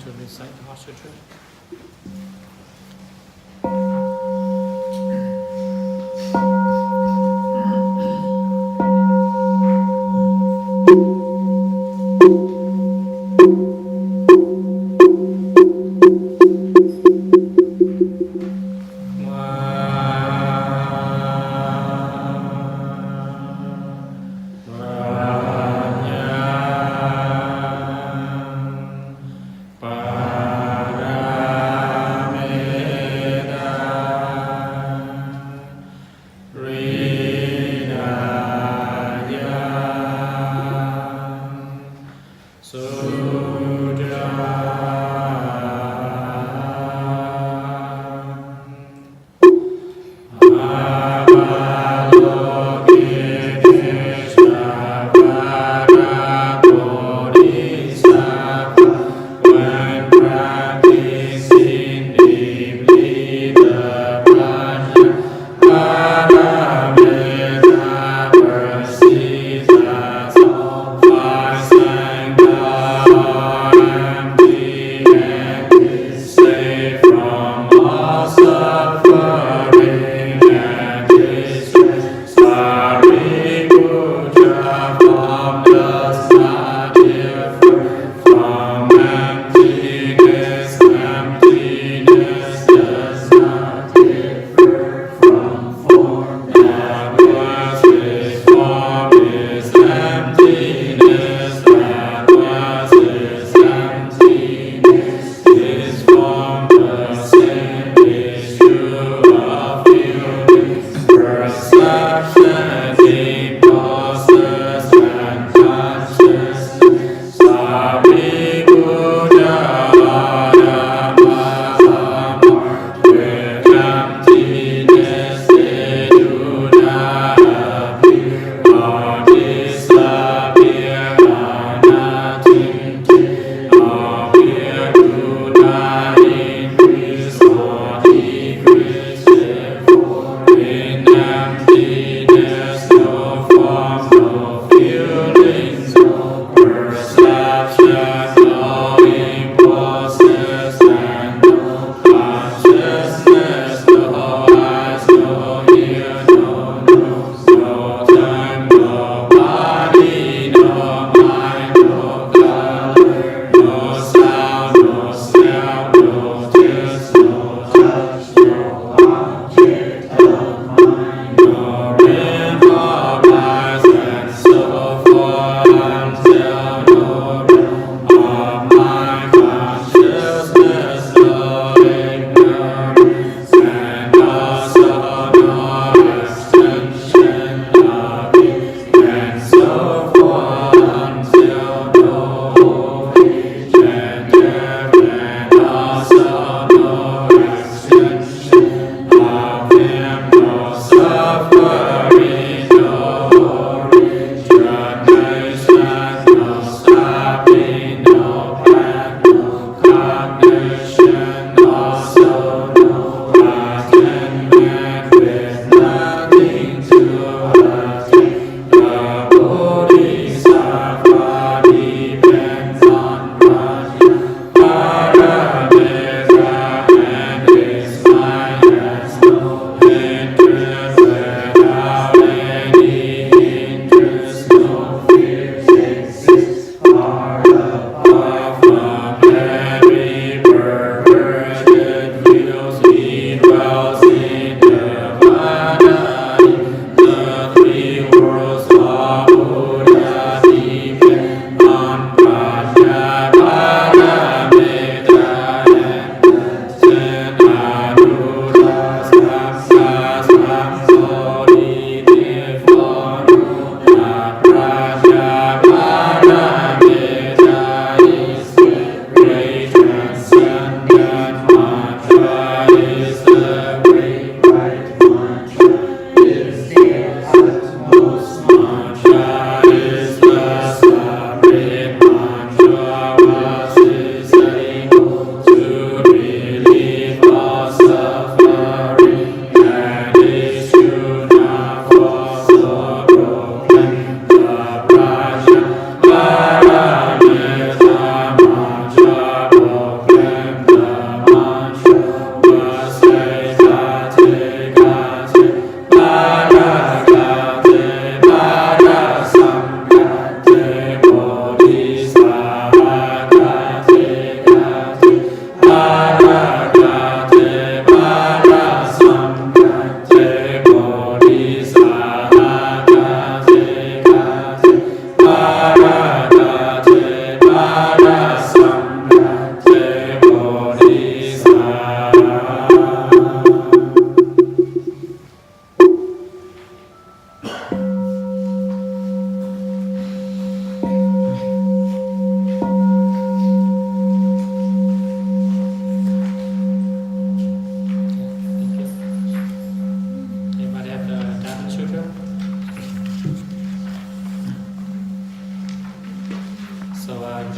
to recite the Sutra.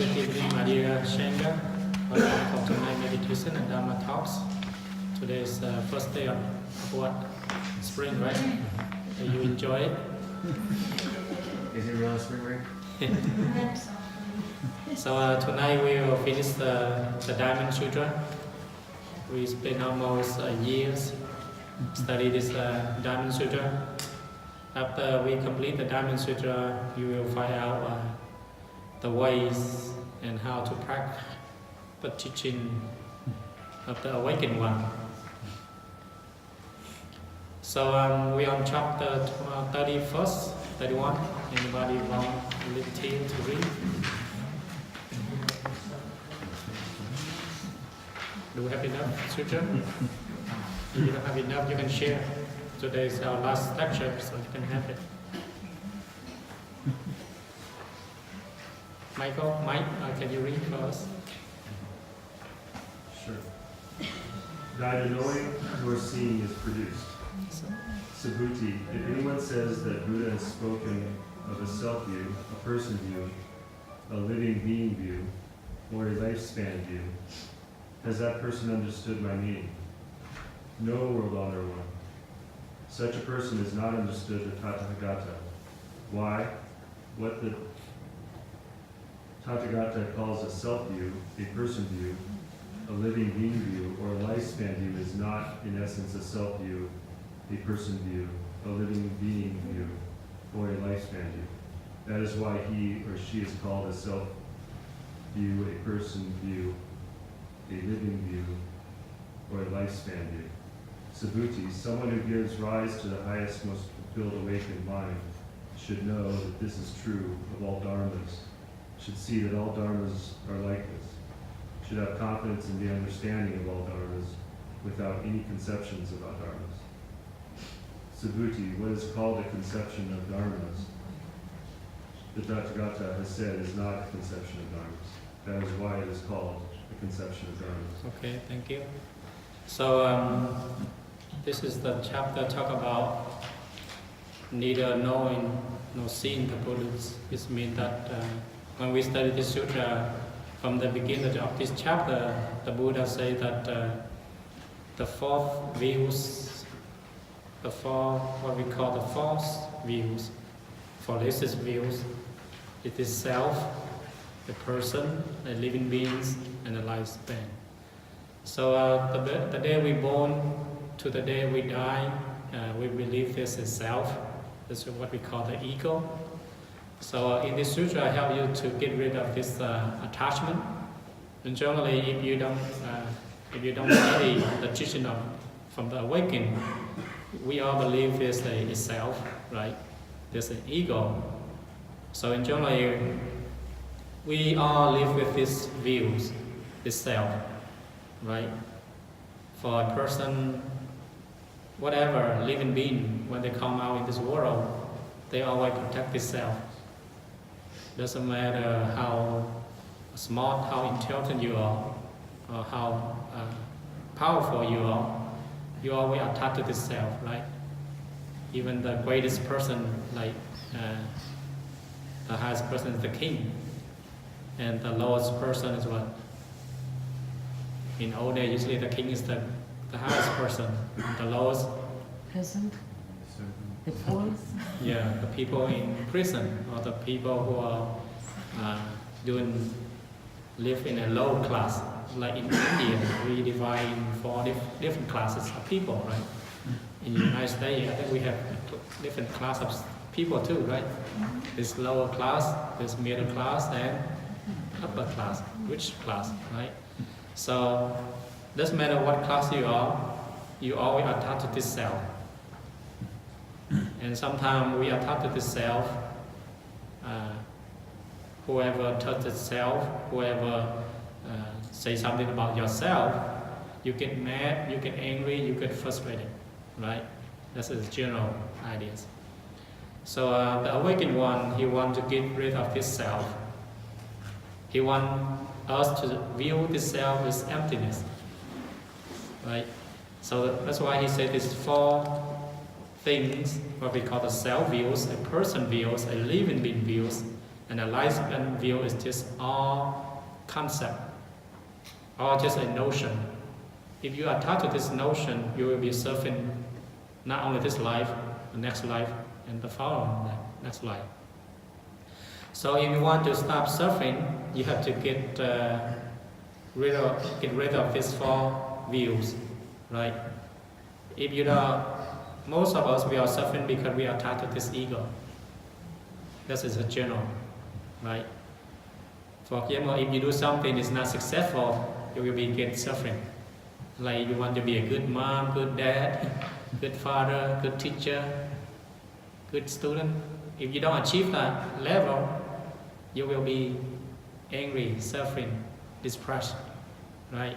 Good evening, my dear Shanga. Welcome to tonight meditation and Dharma talks. Today is the first day of what? Spring, right? You enjoy it? Is it real spring break? So tonight we will finish the Diamond Sutra. We spent almost years study this Diamond Sutra. After we complete the Diamond Sutra, you will find out the ways and how to practice the teaching of the Awakened One. So we on chapter 31st, 31. Anybody want a little tale to read? Do we have enough sutra? If you don't have enough, you can share. Today is our last lecture, so you can have it. Mike, can you read for us? Sure. Neither knowing nor seeing is produced. Subhuti, if anyone says that Buddha has spoken of a self-view, a person view, a living being view, or a lifespan view, has that person understood my meaning? No, world honor one. Such a person has not understood the Tathagata. Why? What the Tathagata calls a self-view, a person view, a living being view, or a lifespan view is not, in essence, a self-view, a person view, a living being view, or a lifespan view. That is why he or she is called a self-view, a person view, a living view, or a lifespan view. Subhuti, someone who gives rise to the highest, most fulfilled awakened mind, should know that this is true of all dharmas, should see that all dharmas are like this, should have confidence in the understanding of all dharmas without any conceptions about dharmas. Subhuti, what is called a conception of dharmas, the Tathagata has said is not a conception of dharmas. That is why it is called a conception of dharmas. Okay, thank you. So this is the chapter talk about neither knowing nor seeing the Buddhas. It means that when we study this sutra, from the beginning of this chapter, the Buddha said that the fourth views, what we call the false views, fallacious views, it is self, the person, the living beings, and the lifespan. So the day we born to the day we die, we believe this is self. This is what we call the ego. So in this sutra, I help you to get rid of this attachment. And generally, if you don't study the teaching from the awakening, we all believe there's a self, right? There's an ego. So in general, we all live with these views, this self, right? For a person, whatever living being, when they come out in this world, they always protect this self. Doesn't matter how smart, how intelligent you are, or how powerful you always attach to this self, right? Even the greatest person, like the highest person is the king, and the lowest person is what? In old days, usually the king is the highest person, the lowest peasant, the poorest. Yeah, the people in prison, or the people who are live in a low class. Like in India, we divide in 4 different classes of people, right? In the United States, I think we have different class of people too, right? There's lower class, there's middle class, and upper class, rich class, right? So, doesn't matter what class you are, you always attach to this self. And sometimes we attach to this self. Whoever touches self, whoever say something about yourself, you get mad, you get angry, you get frustrated, right? That's the general ideas. So the awakened one, he wants to get rid of this self. He wants us to view this self as emptiness, right? So that's why he said these 4 things, what we call the self views, a person views, a living being views, And a lifespan view is just all concept, or just a notion. If you attach to this notion, you will be suffering not only this life, the next life, and the following next life. So if you want to stop suffering, you have to get rid of these four views, right? If you don't, most of us, we are suffering because we are attached to this ego. This is a general, right? For example, if you do something is not successful, you will get suffering. Like you want to be a good mom, good dad, good father, good teacher, good student. If you don't achieve that level, you will be angry, suffering, depressed, right?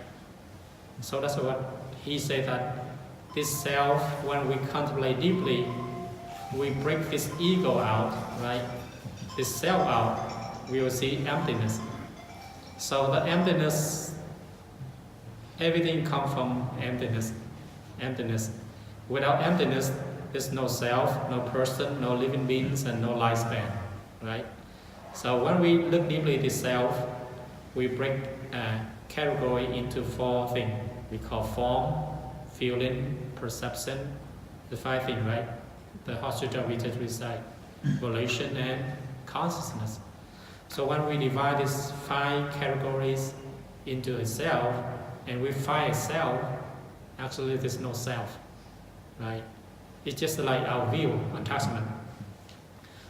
So that's what he said, that this self, when we contemplate deeply, we break this ego out, right? This self out, we will see emptiness. So the emptiness, everything comes from emptiness. Emptiness. Without emptiness, there's no self, no person, no living beings, and no lifespan, right? So when we look deeply at this self, we break category into four things. We call form, feeling, perception, the five things, right? The Hot Sutra we just recite, volition and consciousness. So when we divide these five categories into a self, and we find a self, actually there's no self, right? It's just like our view, attachment.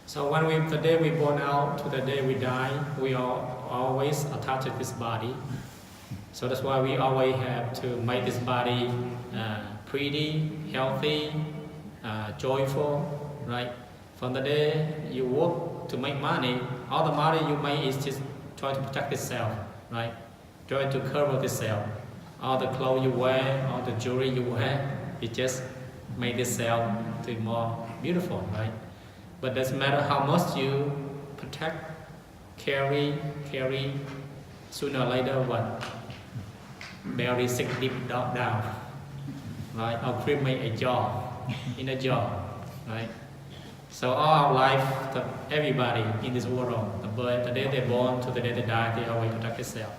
So when the day we born out to the day we die, we are always attached to this body. So that's why we always have to make this body pretty, healthy, joyful, right? From the day you work to make money, all the money you make is just try to protect itself, right? Try to cover itself. All the clothes you wear, all the jewelry you wear, it just make itself to be more beautiful, right? But doesn't matter how much you protect, carry, sooner or later what? Belly sick deep down, right? Or cremate a jaw, in a jaw, right? So all our life, everybody in this world, the day they're born to the day they die, they always protect themselves.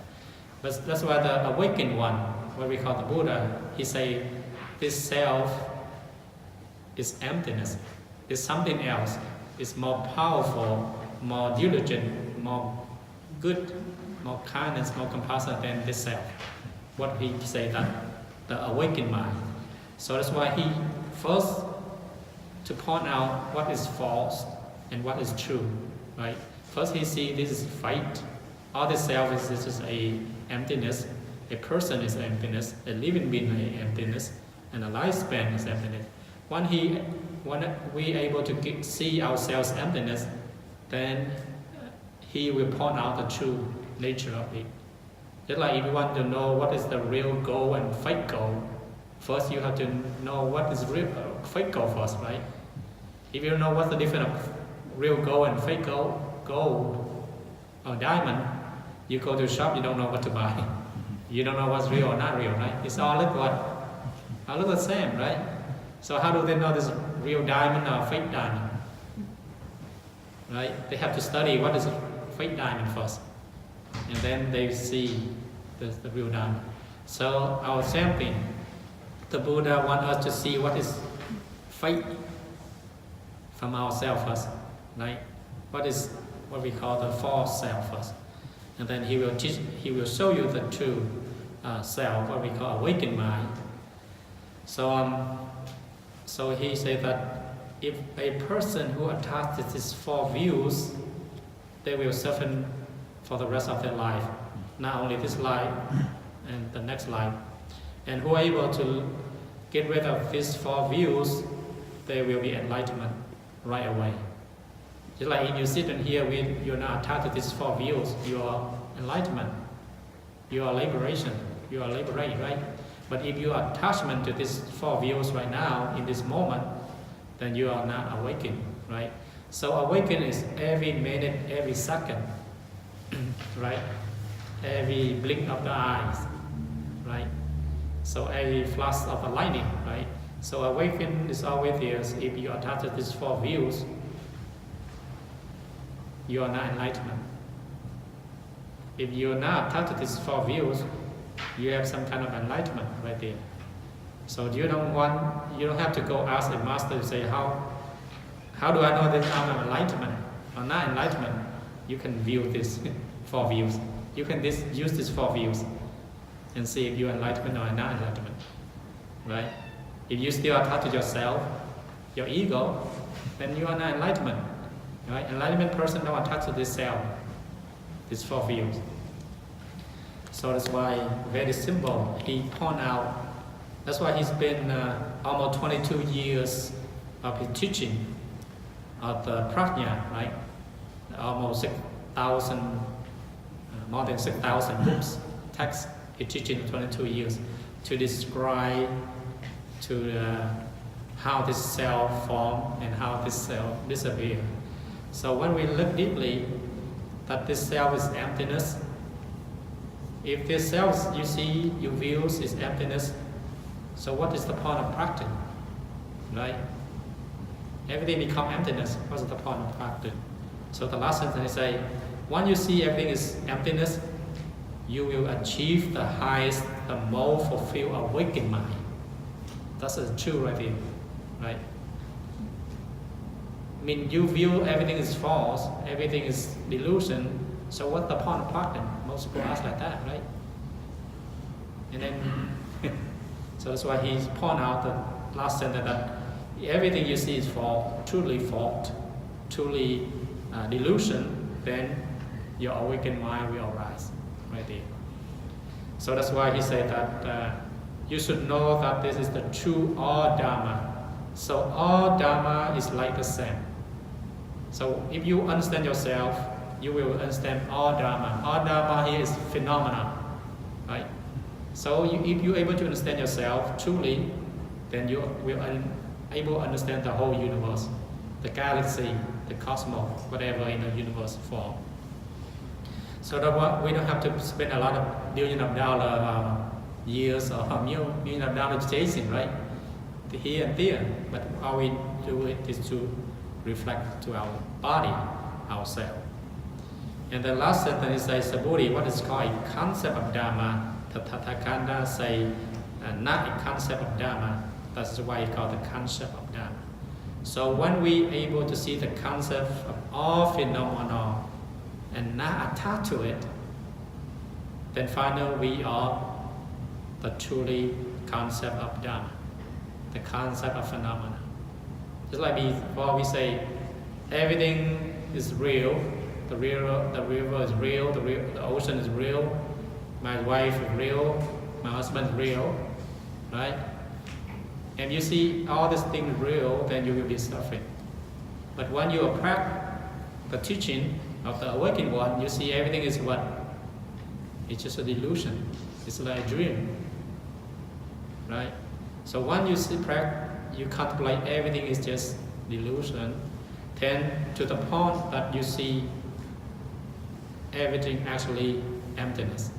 But that's why the awakened one, what we call the Buddha, he say this self is emptiness. It's something else. It's more powerful, more diligent, more good, more kindness, more compassion than this self. What he say that the awakened mind. So that's why he first to point out what is false and what is true, right? First he see this is fate. All the self is this is a emptiness. A person is emptiness. A living being is emptiness, and a lifespan is emptiness. When we able to see ourselves emptiness, then he will point out the true nature of it. Just like if you want to know what is the real goal and fake goal, first you have to know what is real fake goal first, right? If you don't know what's the difference of real gold and fake gold or diamond, you go to a shop, you don't know what to buy. You don't know what's real or not real, right? It's all look what? All look the same, right? So how do they know this real diamond or fake diamond? Right? They have to study what is a fake diamond first. And then they see the real diamond. So our same thing. The Buddha wants us to see what is fake from ourselves first, right? What is what we call the false self first. And then he will show you the true self, what we call awakened mind. So he said that if a person who attaches these four views, they will suffer for the rest of their life, not only this life and the next life. And who are able to get rid of these four views, there will be enlightenment right away. Just like if you sit in here, you're not attached to these four views, you are enlightenment, you are liberation, you are liberated, right? But if you are attachment to these four views right now, in this moment, then you are not awakened, right? So awaken is every minute, every second, right? Every blink of the eyes, right? So every flash of the lightning, right? So awaken is always there. If you attach to these four views, you are not enlightenment. If you are not attached to these four views, you have some kind of enlightenment right there. So you don't have to go ask a master to say, how do I know this I'm enlightenment or not enlightenment? You can view this four views. You can use these four views and see if you're enlightenment or not enlightenment. Right? If you still attach to yourself, your ego, then you are not enlightenment. Right? Enlightenment person don't attach to this self, these four views. So that's why, very simple, he point out, that's why he's been almost 22 years of his teaching of the prajna, right? Almost 6,000, more than 6,000 books, texts, he teaching 22 years to describe how this self form and how this self disappear. So when we look deeply, that this self is emptiness. If this self you see, you view is emptiness, so what is the point of practice? Right? Everything become emptiness. What's the point of practice? So the last sentence I say, when you see everything is emptiness, you will achieve the highest, the most fulfilled awakened mind. That's the truth right here, right? I mean, you view everything is false, everything is delusion. So what's the point of practice? Most people ask like that, right? And then, so that's why he point out the last sentence that everything you see is false, truly delusion. Then your awakened mind will arise, right there. So that's why he said that you should know that this is the true all Dharma. So all Dharma is like the same. So if you understand yourself, you will understand all Dharma. All Dharma here is phenomena, right? So if you're able to understand yourself truly, then you will able to understand the whole universe, the galaxy, the cosmos, whatever in the universe form. So that we don't have to spend a lot of billion of dollars, years or million of dollars chasing, right? Here and there. But how we do it is to reflect to our body, ourselves. And the last sentence says, Saburi, what is called a concept of Dharma, the Tathagata say, not a concept of Dharma. That's why it's called the concept of Dharma. So when we able to see the concept of all phenomena and not attach to it, then finally we are the truly concept of Dharma, the concept of phenomena. Just like before we say everything is real, the river is real, the ocean is real, my wife is real, my husband is real, right? And you see all these things real, then you will be suffering. But when you practice the teaching of the awakened one, you see everything is what? It's just a delusion. It's like a dream, right? So when you see practice, you contemplate everything is just delusion, then to the point that you see everything actually emptiness.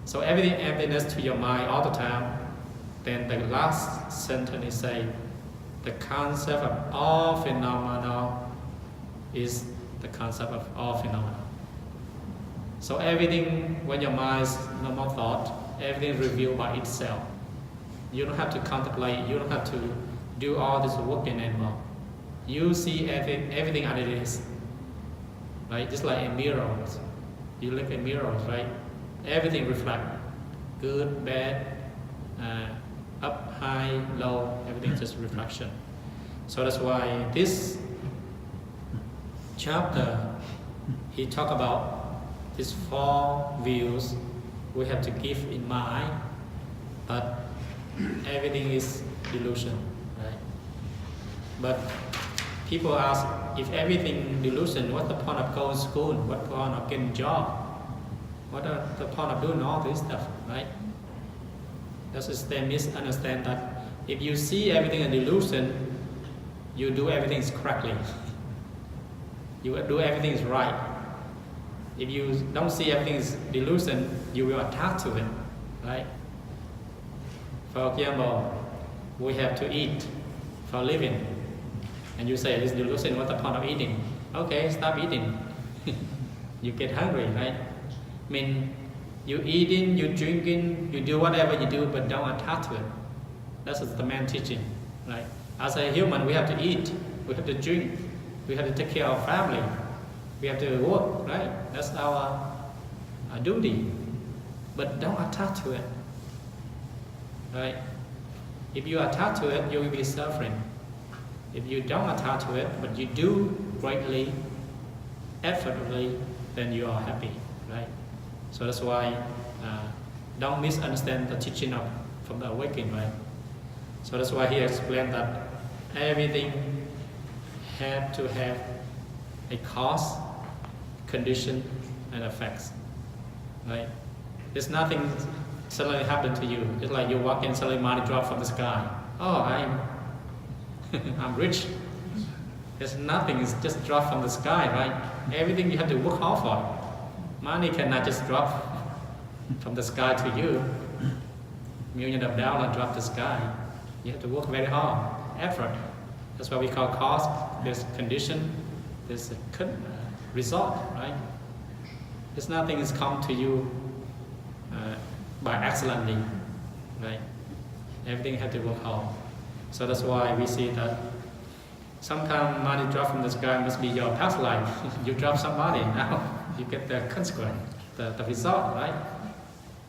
So everything emptiness to your mind all the time. Then the last sentence is say, the concept of all phenomena is the concept of all phenomena. So everything, when your mind is no more thought, everything is revealed by itself. You don't have to contemplate, you don't have to do all this working anymore. You see everything as it is, right? Just like in mirrors. You look at mirrors, right? Everything reflects, good, bad, up, high, low, everything just reflection. So that's why this chapter, he talk about these four views we have to keep in mind, but everything is delusion, right? But people ask, if everything delusion, what's the point of going to school? What point of getting a job? What are the point of doing all this stuff, right? That's just they misunderstand that if you see everything in delusion, you do everything correctly. You do everything right. If you don't see everything is delusion, you will attach to it, right? For example, we have to eat for a living, and you say this delusion, what's the point of eating? Okay, stop eating. You get hungry, right? I mean, you eating, you drinking, you do whatever you do, but don't attach to it. That's the main teaching, right? As a human, we have to eat, we have to drink, we have to take care of our family, we have to work, right? That's our duty. But don't attach to it, right? If you attach to it, you will be suffering. If you don't attach to it, but you do greatly, effortlessly, then you are happy, right? So that's why don't misunderstand the teaching from the awakening, right? So that's why he explained that everything had to have a cause, condition, and effects, right? There's nothing suddenly happen to you. It's like you walk in, suddenly money drop from the sky. Oh, I'm rich. There's nothing, it's just drop from the sky, right? Everything you have to work hard for. Money cannot just drop from the sky to you. Millions of dollars drop the sky. You have to work very hard, effort. That's what we call cause. There's condition, there's a result, right? There's nothing is come to you by accidentally, right? Everything has to work hard. So that's why we see that some kind of money drop from the sky must be your past life. You drop somebody, now you get the consequence, the result, right?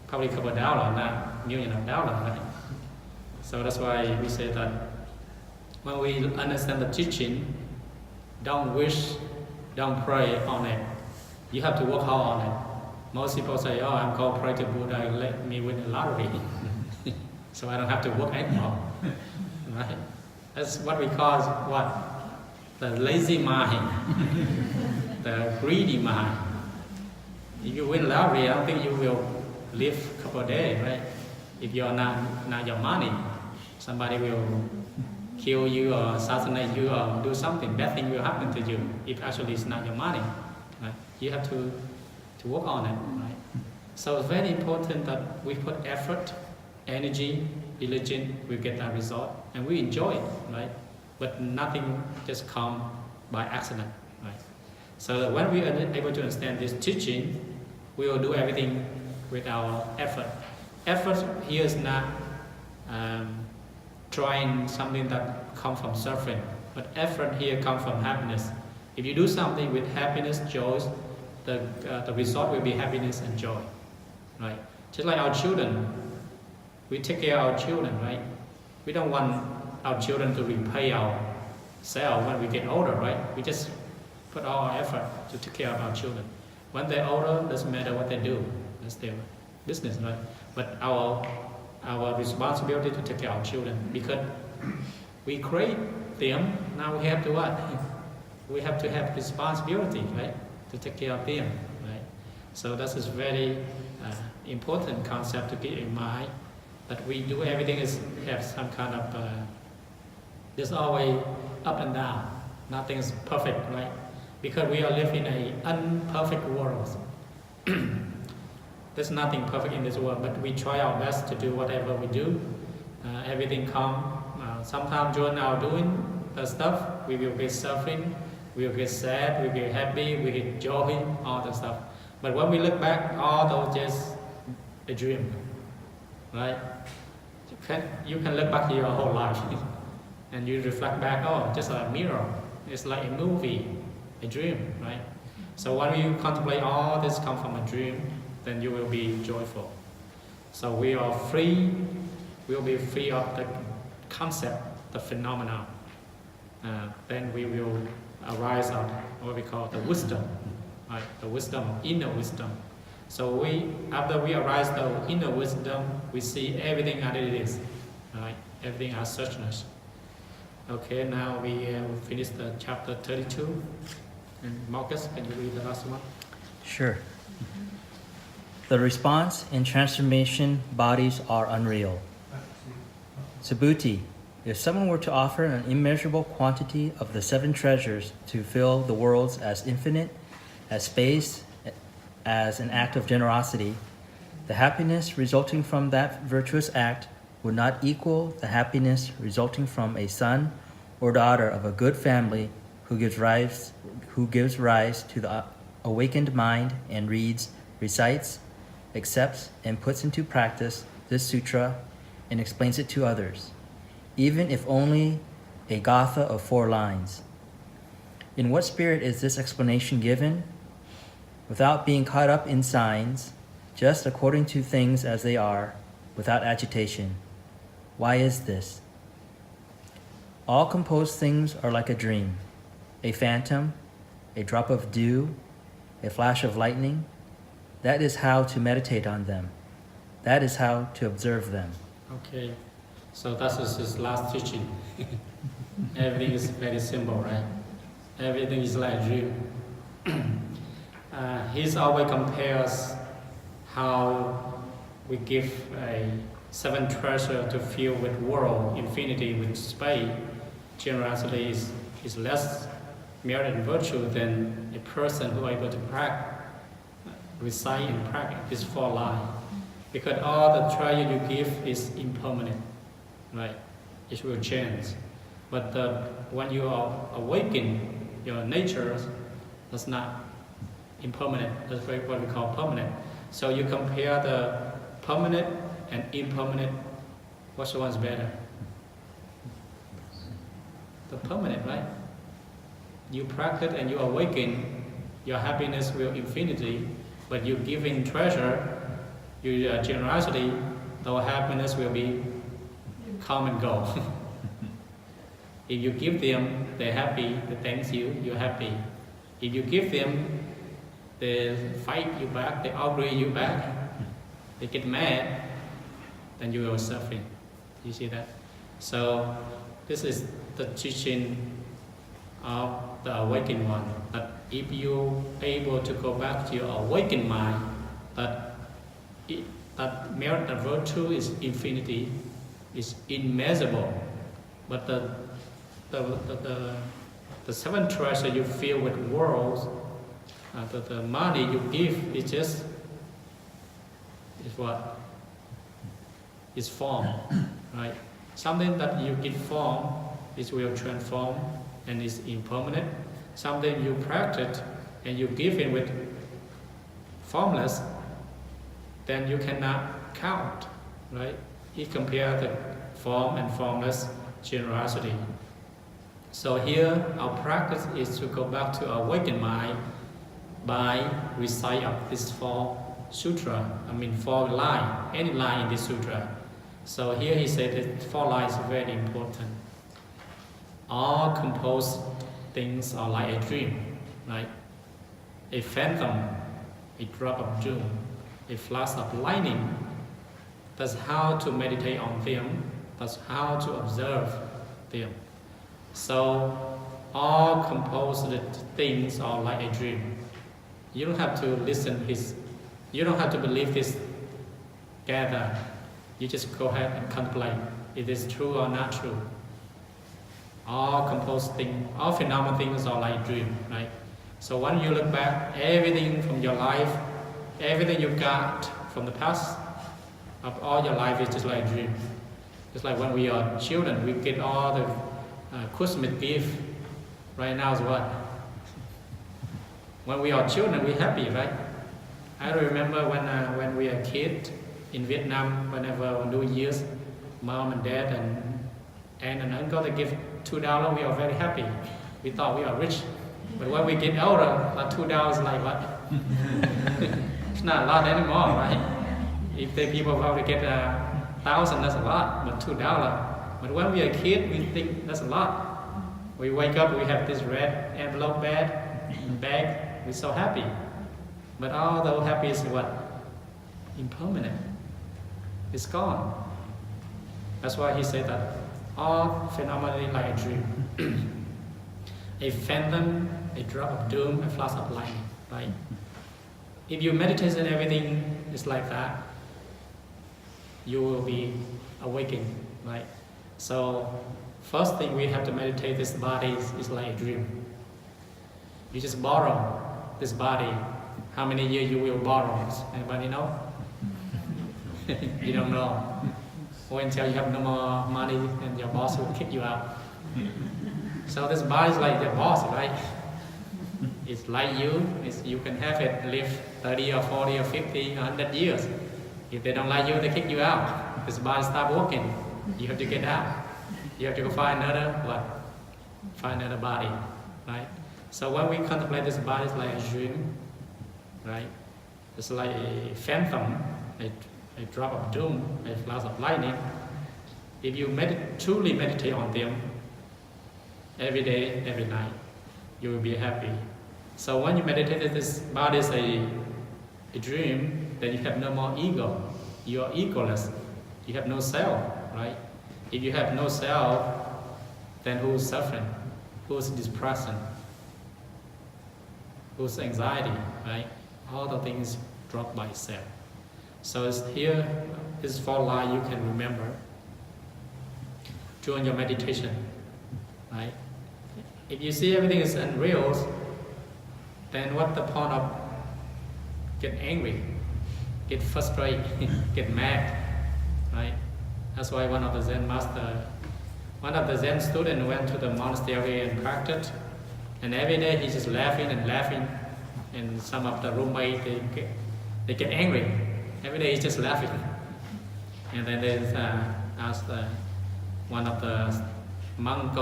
Probably a couple of dollars, not millions of dollars, right? So that's why we say that when we understand the teaching, don't wish, don't pray on it. You have to work hard on it. Most people say, oh, I'm going to pray to Buddha, let me win the lottery. So I don't have to work anymore. Right? That's what we call what? The lazy mind, the greedy mind. If you win lottery, I don't think you will live a couple of days, right? If you're not your money, somebody will kill you or assassinate you or do something, bad thing will happen to you if actually it's not your money. Right? You have to work on it, right? So it's very important that we put effort, energy, diligence, we get that result, and we enjoy it, right? But nothing just come by accident, right? So that when we are able to understand this teaching, we will do everything with our effort. Effort here is not trying something that comes from suffering, but effort here comes from happiness. If you do something with happiness, joy, the result will be happiness and joy, right? Just like our children, we take care of our children, right? We don't want our children to repay ourselves when we get older, right? We just put all our effort to take care of our children. When they're older, doesn't matter what they do, that's their business, right? But our responsibility to take care of our children, because we create them, now we have to what? We have to have responsibility, right? To take care of them, right? So that is very important concept to keep in mind, that we do everything is have some kind of, there's always up and down. Nothing is perfect, right? Because we are living in an imperfect world. There's nothing perfect in this world, but we try our best to do whatever we do. Everything comes. Sometimes during our doing the stuff, we will get suffering, we will get sad, we will get happy, we get joy, all the stuff. But when we look back, all those just a dream, right? You can look back your whole life and you reflect back, oh, just like a mirror. It's like a movie, a dream, right? So when you contemplate all this come from a dream, then you will be joyful. So we are free, we will be free of the concept, the phenomenon. Then we will arise out what we call the wisdom, right? The wisdom, inner wisdom. So after we arise the inner wisdom, we see everything as it is, right? Everything as suchness. Okay, now we finish the chapter 32. And Marcus, can you read the last one? Sure. The response in transformation bodies are unreal. Subhuti, if someone were to offer an immeasurable quantity of the seven treasures to fill the worlds as infinite, as space, as an act of generosity, the happiness resulting from that virtuous act would not equal the happiness resulting from a son or daughter of a good family who gives rise to the awakened mind and reads, recites, accepts, and puts into practice this sutra and explains it to others, even if only a gatha of 4 lines. In what spirit is this explanation given? Without being caught up in signs, just according to things as they are, without agitation. Why is this? All composed things are like a dream, a phantom, a drop of dew, a flash of lightning. That is how to meditate on them. That is how to observe them. Okay, so that is his last teaching. Everything is very simple, right? Everything is like a dream. He's always compares how we give a 7 treasure to fill with world, infinity with space. Generosity is less merit and virtue than a person who is able to practice, recite and practice these 4 lines. Because all the treasure you give is impermanent, right? It will change. But when you are awakened, your nature is not impermanent. That's what we call permanent. So you compare the permanent and impermanent. Which one's better? The permanent, right? You practice and you awaken, your happiness will infinity. But you giving treasure, your generosity, the happiness will be come and go. If you give them, they're happy, they thank you, you're happy. If you give them, they fight you back, they argue you back, they get mad, then you are suffering. You see that? So this is the teaching of the awakened one. That if you able to go back to your awakened mind, that merit and virtue is infinity, is immeasurable. But the 7 treasure you fill with worlds, the money you give is just is what? Is form, right? Something that you give form, it will transform and is impermanent. Something you practice and you give it with formless, then you cannot count, right? He compared the form and formless generosity. So here our practice is to go back to our awakened mind by recite of this 4 sutra. 4 line, any line in this sutra. So here he said that 4 lines are very important. All composed things are like a dream, right? A phantom, a drop of dew, a flash of lightning. That's how to meditate on them. That's how to observe them. So all composed things are like a dream. You don't have to listen you don't have to believe this gather. You just go ahead and contemplate. It is true or not true. All composed things, all phenomenal things are like a dream, right? So when you look back, everything from your life, everything you got from the past of all your life is just like a dream. Just like when we are children, we get all the Christmas gift. Right now is what? When we are children, we're happy, right? I remember when we were a kid in Vietnam, whenever New Year's, mom and dad and aunt and uncle, they give $2, we are very happy. We thought we are rich. But when we get older, that $2 is like what? It's not a lot anymore, right? If the people probably get 1,000, that's a lot, but $2. But when we are a kid, we think that's a lot. We wake up, we have this red envelope bag, we're so happy. But all the happy is what? Impermanent. It's gone. That's why he said that all phenomena like a dream. A phantom, a drop of doom, a flash of lightning, right? If you meditate on everything is like that, you will be awakened, right? So first thing we have to meditate, this body is like a dream. You just borrow this body. How many years you will borrow? Anybody know? You don't know. Or until you have no more money and your boss will kick you out. So this body is like the boss, right? It's like you can have it live 30 or 40 or 50, 100 years. If they don't like you, they kick you out. This body stop working. You have to get out. You have to go find another body, right? So when we contemplate this body, it's like a dream, right? It's like a phantom, a drop of doom, a flash of lightning. If you truly meditate on them every day, every night, you will be happy. So when you meditate that this body is a dream, then you have no more ego. You are egoless. You have no self, right? If you have no self, then who's suffering? Who's depression? Who's anxiety, right? All the things drop by itself. So it's here, this 4 lines you can remember during your meditation, right? If you see everything is unreal, then what's the point of get angry, get frustrated, get mad, right? That's why one of the Zen students went to the monastery and practiced, and every day he's just laughing and laughing, and some of the roommates they get angry. Every day he's just laughing, and then they asked one of the monk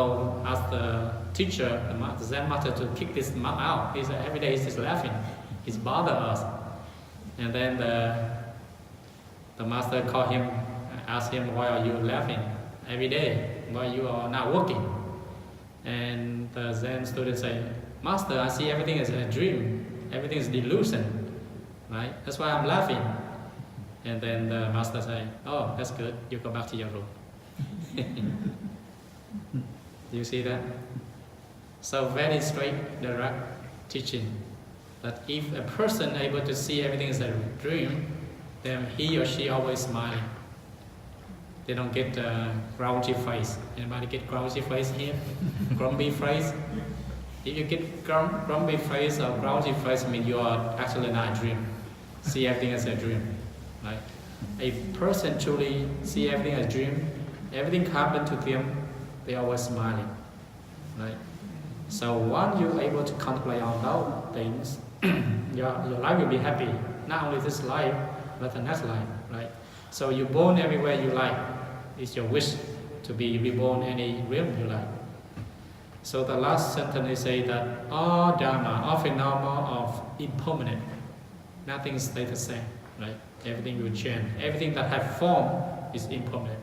asked the teacher, the Zen master, to kick this monk out. He said every day he's just laughing, he's bothering us. And then the master called him, asked him, why are you laughing every day? Why you are not working? And the Zen student said, Master, I see everything is a dream, everything is delusion, right? That's why I'm laughing. And then the master said, oh, that's good, you go back to your room. Do you see that? So very straight, direct teaching, that if a person able to see everything as a dream, then he or she always smiling. They don't get a grouchy face. Anybody get grouchy face here? Grumpy face? If you get grumpy face or grouchy face, means you are actually not a dream. See everything as a dream, right? A person truly see everything as a dream, everything happen to them, they always smiling, right? So once you're able to contemplate on those things, your life will be happy. Not only this life, but the next life, right? So you're born everywhere you like. It's your wish to be reborn any realm you like. So the last sentence is say that all Dharma, all phenomena are impermanent. Nothing stays the same, right? Everything will change. Everything that has form is impermanent,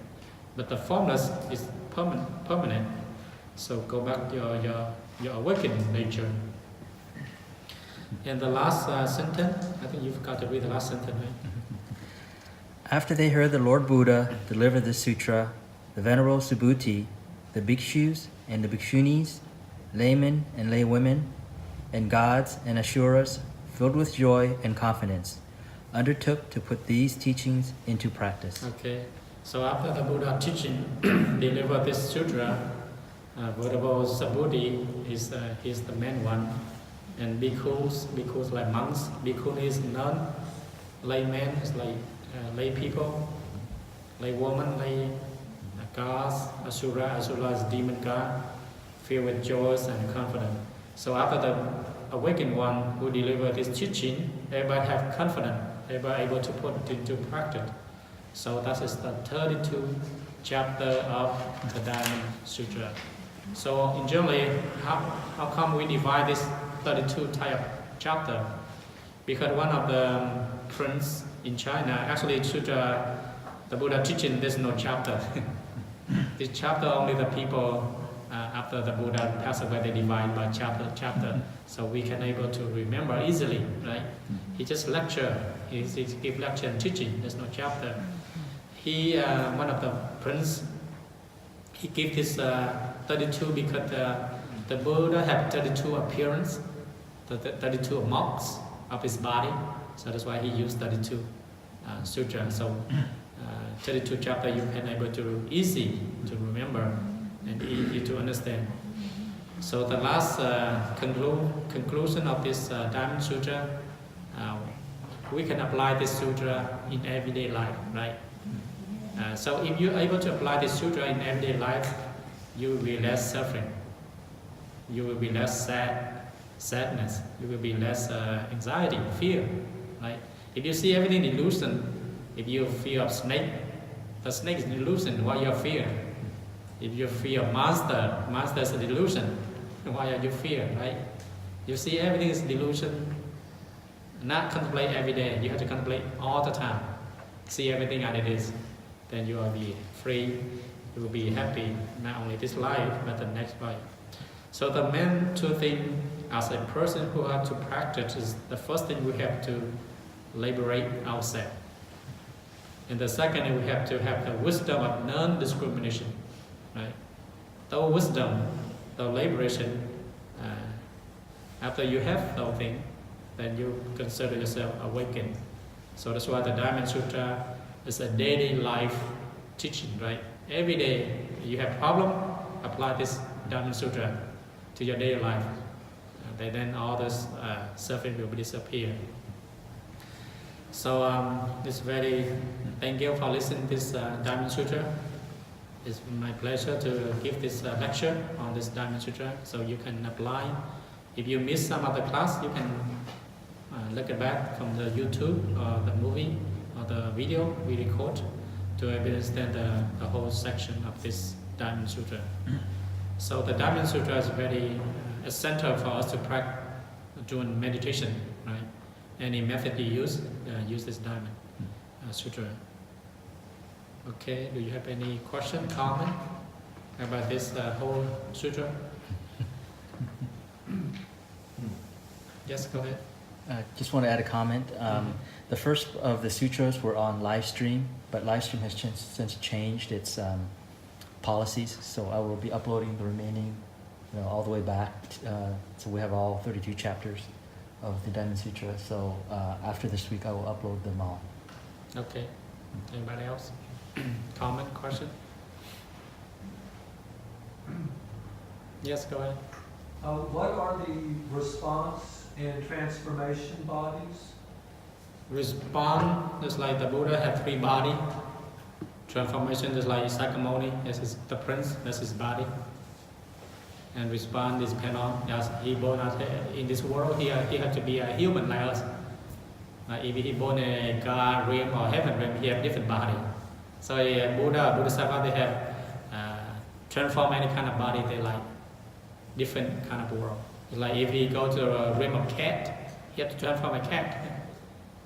but the formless is permanent. So go back to your awakened nature. And the last sentence, I think you forgot to read the last sentence, right? After they heard the Lord Buddha deliver the sutra, the Venerable Subhuti, the bhikshus and the bhikshunis, laymen and laywomen, and gods and asuras, filled with joy and confidence, undertook to put these teachings into practice. Okay, so after the Buddha teaching delivered this sutra, Venerable Subhuti is the main one, and bhikkhus like monks, bhikkhunis nun, laymen is like lay people, lay woman, lay gods, asura is demon god, filled with joy and confidence. So after the awakened one who delivered this teaching, everybody have confidence, everybody able to put it into practice. So that is the 32 chapter of the Dharma Sutra. So in generally, how come we divide this 32 type chapter? Because one of the prince in China, actually Sutra, the Buddha teaching, there's no chapter. This chapter only the people after the Buddha passed away, they divide by chapter, so we can able to remember easily, right? He just lecture, he give lecture and teaching. There's no chapter. He one of the prince, he gave this 32 because the Buddha had 32 appearance, the 32 marks of his body, so that's why he used 32 sutra. So 32 chapter you can able to easy to remember and easy to understand. So the last conclusion of this Dharma Sutra, we can apply this sutra in everyday life, right? So if you're able to apply this sutra in everyday life, you will be less suffering, you will be less sad, sadness. You will be less anxiety, fear, right? If you see everything illusion, if you fear of snake, the snake is illusion. Why you fear? If you fear of master is a delusion. Why are you fear, right? You see everything is delusion. Not contemplate every day. You have to contemplate all the time. See everything as it is. Then you will be free. You will be happy, not only this life, but the next life. So the main two things as a person who have to practice is the first thing we have to liberate ourselves. And the second, we have to have the wisdom of non-discrimination, right? The wisdom, the liberation, after you have those things, then you consider yourself awakened. So that's why the Dharma Sutra is a daily life teaching, right? Every day you have problem, apply this Dharma Sutra to your daily life. Then all this suffering will disappear. So it's very, thank you for listening to this Dharma Sutra. It's my pleasure to give this lecture on this Dharma Sutra, so you can apply. If you miss some of the class, you can look it back from the YouTube or the movie or the video we record to understand the whole section of this Dharma Sutra. So the Dharma Sutra is very essential for us to practice during meditation, right? Any method you use this Dharma Sutra. Okay, do you have any question, comment about this whole sutra? Yes, go ahead. Just want to add a comment. The first of the sutras were on live stream, but live stream has since changed its policies. So I will be uploading the remaining, all the way back. So we have all 32 chapters of the Dharma Sutra. So after this week, I will upload them all. Okay. Anybody else? Comment, question? Yes, go ahead. What are the response and transformation bodies? Respond is like the Buddha had 3 bodies. Transformation is like Sakyamuni, this is the prince, that's his body. And respond is depend on, as he born in this world, he had to be a human like us. If he born in a God realm or heaven realm, he have different body. So Bodhisattva, they have transform any kind of body they like, different kind of world. It's like if he go to a realm of cat, he have to transform a cat.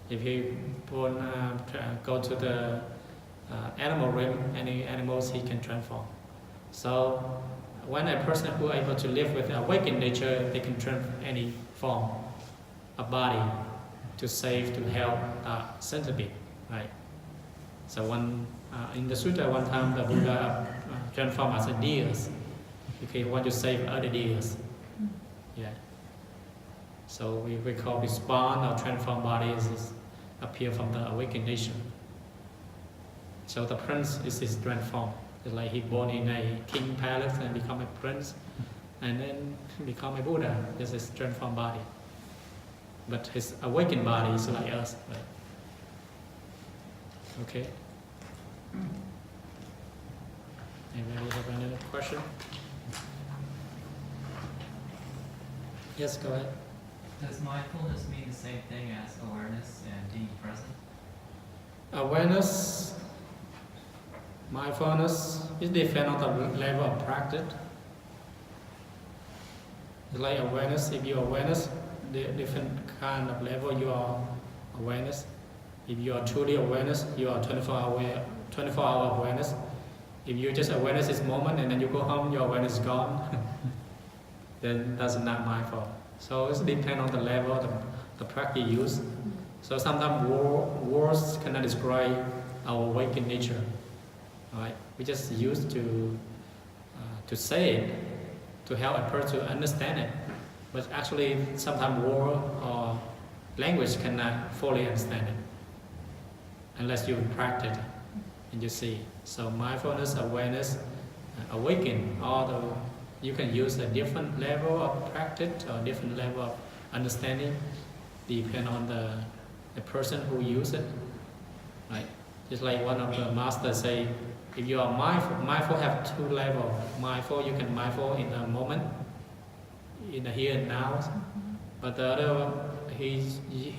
If he go to the animal realm, any animals he can transform. So when a person who is able to live with awakened nature, they can transform any form of body to save, to help centipede, right? So in the sutra, one time the Buddha transformed as a deer. If he want to save other deers, yeah. So we call respond or transform bodies appear from the awakened nature. So the prince is transformed. It's like he born in a king palace and become a prince, and then become a Buddha. This is transformed body. But his awakened body is like us. Right? Okay. Anybody have any question? Yes, go ahead. Does mindfulness mean the same thing as awareness and being present? Awareness, mindfulness, it depends on the level of practice. It's like awareness, if you are awareness, the different kind of level you are awareness. If you are truly awareness, you are 24-hour awareness. If you just awareness this moment and then you go home, your awareness is gone, then that's not mindful. So it depends on the level, the practice you use. So sometimes words cannot describe our awakened nature. Right? We just use to say it, to help a person to understand it. But actually, sometimes word or language cannot fully understand it unless you practice it and you see. So mindfulness, awareness, awaken, you can use a different level of practice or different level of understanding, depend on the person who uses it. Right? Just like one of the masters say, if you are mindful have 2 levels. Mindful, you can mindful in the moment, in the here and now, But the other one, he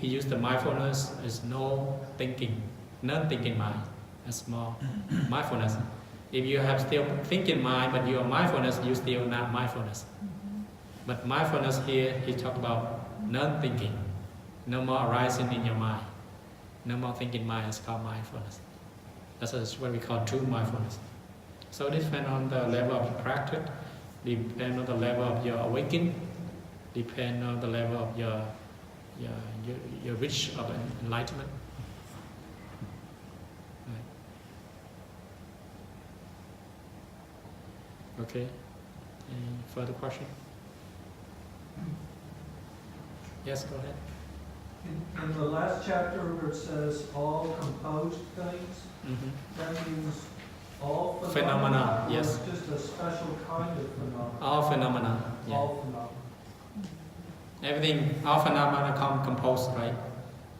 used the mindfulness as no thinking, non-thinking mind, as more mindfulness. If you have still thinking mind, but you are mindfulness, you still not mindfulness. But mindfulness here, he talked about non-thinking, no more arising in your mind, no more thinking mind is called mindfulness. That's what we call true mindfulness. So it depends on the level of practice, depends on the level of your awakening, depends on the level of your reach of enlightenment. Right. Okay. Any further question? Yes, go ahead. In the last chapter where it says all composed things, Mm-hmm. that means all Phenomena, or yes. just a special kind of phenomenon. All phenomena. Yeah. All phenomena. Everything, all phenomena come composed, right?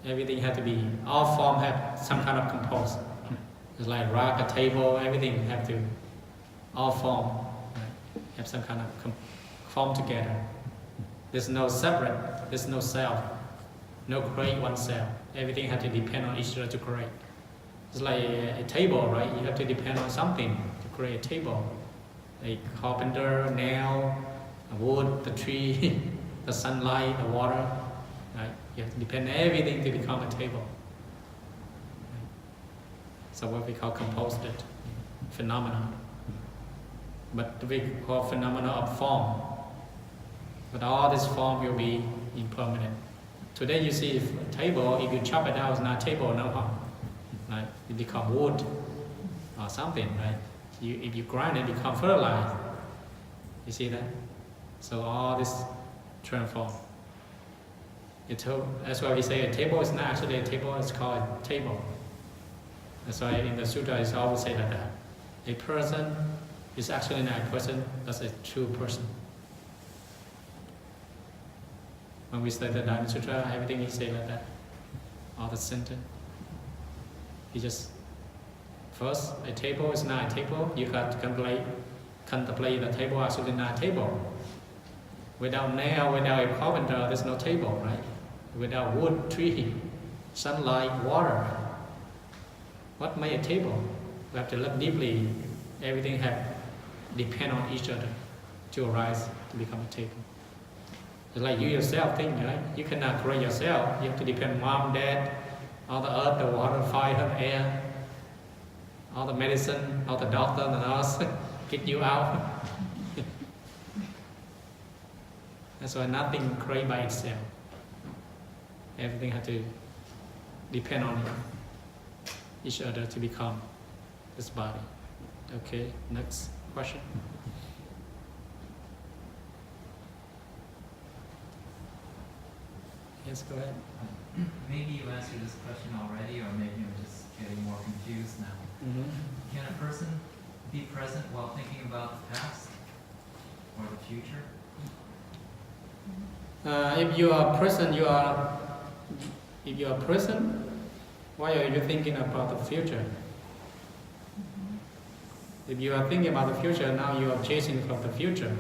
Everything has to be, all form have some kind of composed. It's like rock, a table, everything have to, all form, right? Have some kind of form together. There's no separate, there's no self, no create oneself. Everything has to depend on each other to create. It's like a table, right? You have to depend on something to create a table. A carpenter, nail, wood, the tree, the sunlight, the water, right? You have to depend on everything to become a table. Right? So what we call composed phenomena. But we call phenomena of form. But all this form will be impermanent. Today you see if a table, if you chop it out, it's not a table, no harm. Right? It becomes wood or something, right? If you grind it, it becomes fertilizer. You see that? So all this transform. That's why we say a table is not actually a table, it's called a table. That's why in the Sutra it's always say that a person is actually not a person, that's a true person. When we study the Dharma Sutra, everything he say like that. All the sentence. He just, first, a table is not a table. You got to contemplate the table actually not a table. Without nail, without a carpenter, there's no table, right? Without wood, tree, sunlight, water. What made a table? We have to look deeply. Everything have depend on each other to arise to become a table. It's like you yourself think, right? You cannot create yourself. You have to depend on mom, dad, all the earth, the water, fire, air, all the medicine, all the doctor, the nurse, get you out. That's why nothing created by itself. Everything has to depend on each other to become this body. Okay, next question. Yes, go ahead. Maybe you answered this question already, or maybe you're just getting more confused now. Mm-hmm. Can a person be present while thinking about the past or the future? If you are present, if you are present, why are you thinking about the future? If you are thinking about the future, now you are chasing for the future.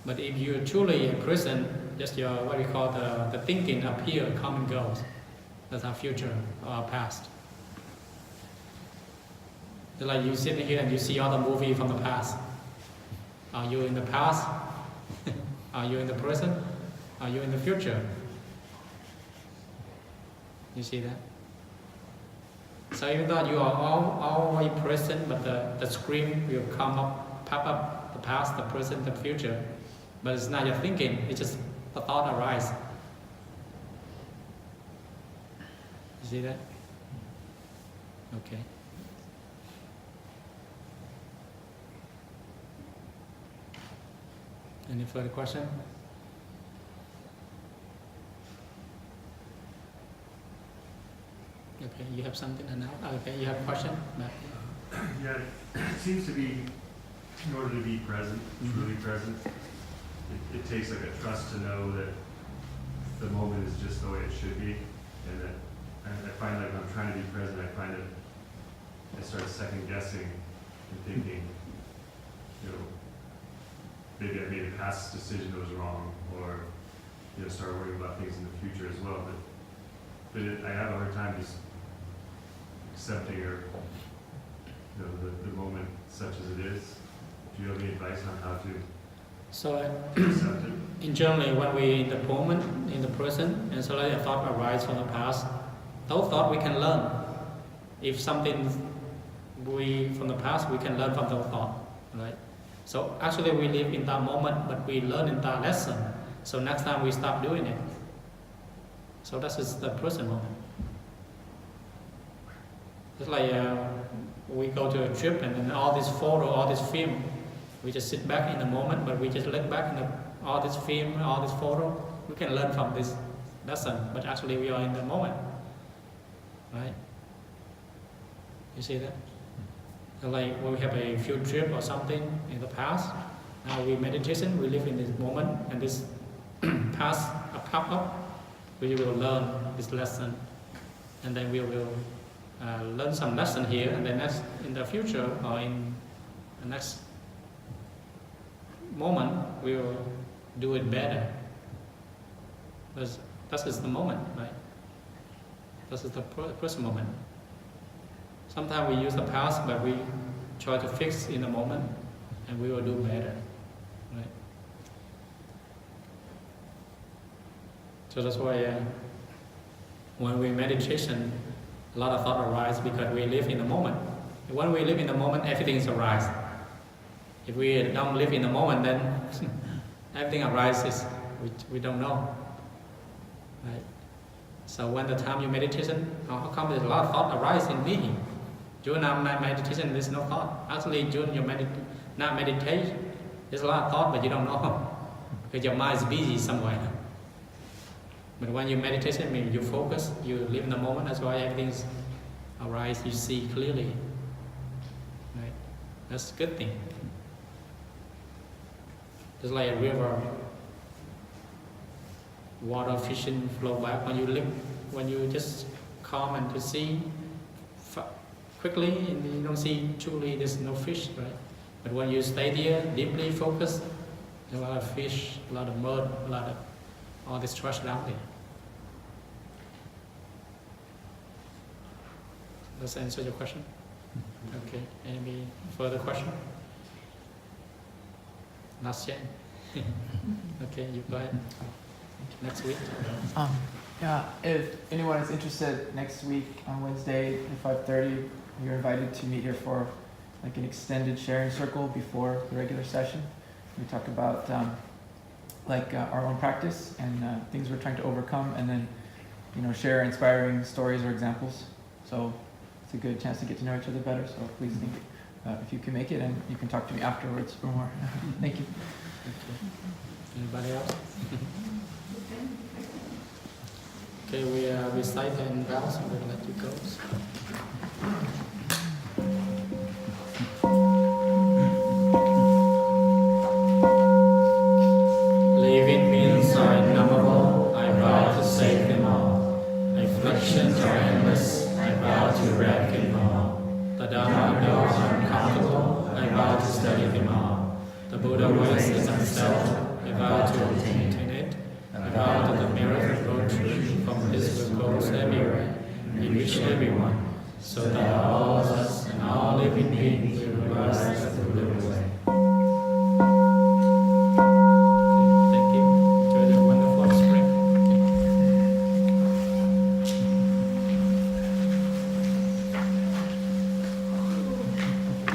But if you truly present, just your what we call the thinking up here, come and goes. That's our future or our past. It's like you sit here and you see all the movie from the past. Are you in the past? Are you in the present? Are you in the future? You see that? So even though you are always present, but the screen will come up, pop up the past, the present, the future. But it's not your thinking, it's just the thought arises. You see that? Okay. Any further question? Okay, you have something to know? Okay, you have a question? Yeah, it seems to be, in order to be present, truly present, it takes like a trust to know that the moment is just the way it should be, and that I find like when I'm trying to be present, I find it, I start second guessing and thinking, you know, maybe I made a past decision that was wrong, or going to start worrying about things in the future as well. But I have a hard time just accepting or the moment such as it is. Do you have any advice on how to So accept it? in generally, when we in the moment, in the present, and suddenly a thought arises from the past, those thoughts we can learn. If something from the past, we can learn from those thoughts, right? So actually we live in that moment, but we learn in that lesson. So next time we stop doing it. So that is the present moment. It's like we go to a trip and then all this photo, all this film, we just sit back in the moment, but we just look back in all this film, all this photo. We can learn from this lesson, but actually we are in the moment, right? You see that? Like when we have a field trip or something in the past, now we meditation, we live in this moment, and this past pop up, we will learn this lesson, and then we will learn some lesson here, and then next in the future or in the next moment we will do it better. Because that is the moment, right? This is the present moment. Sometimes we use the past, but we try to fix in the moment, and we will do better, right? So that's why when we meditation, a lot of thought arise because we live in the moment. When we live in the moment, everything is arise. If we don't live in the moment, then everything arises. We don't know, right? So when the time you meditation, how come there's a lot of thought arise in me? During our meditation, there's no thought. Actually, during your not meditation, there's a lot of thought, but you don't know because your mind is busy somewhere. But when you meditation, means you focus, you live in the moment. That's why everything's arise. You see clearly, right? That's a good thing. Just like a river, water, fishing flow back. When you just calm and to see quickly, and you don't see truly, there's no fish, right? But when you stay there, deeply focused, there's a lot of fish, a lot of mud, a lot of all this trash down there. Does that answer your question? Okay. Any further question? Not yet. Okay, you go ahead. Next week. Yeah, if anyone is interested, next week on Wednesday at 5:30, you're invited to meet here for like an extended sharing circle before the regular session. We talk about our own practice and things we're trying to overcome, and then share inspiring stories or examples. So it's a good chance to get to know each other better. So please think if you can make it, and you can talk to me afterwards for more. Thank you. Anybody else? Okay, we recite and vows, and we'll let you go. Living beings are innumerable, I vow to save them all. Afflictions are endless, I vow to eradicate them all. The Dharma laws are uncountable, I vow to study them all. The Buddha ways is unself, I vow to attain it. I vow that the merit of virtue from His will goes everywhere, and reach everyone, so that all of us and all living beings will realize the Buddha way. Thank you. Enjoy the wonderful spring.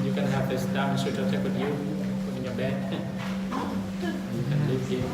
You can have this Dharma Sutra take with you, put in your bed. You can live here.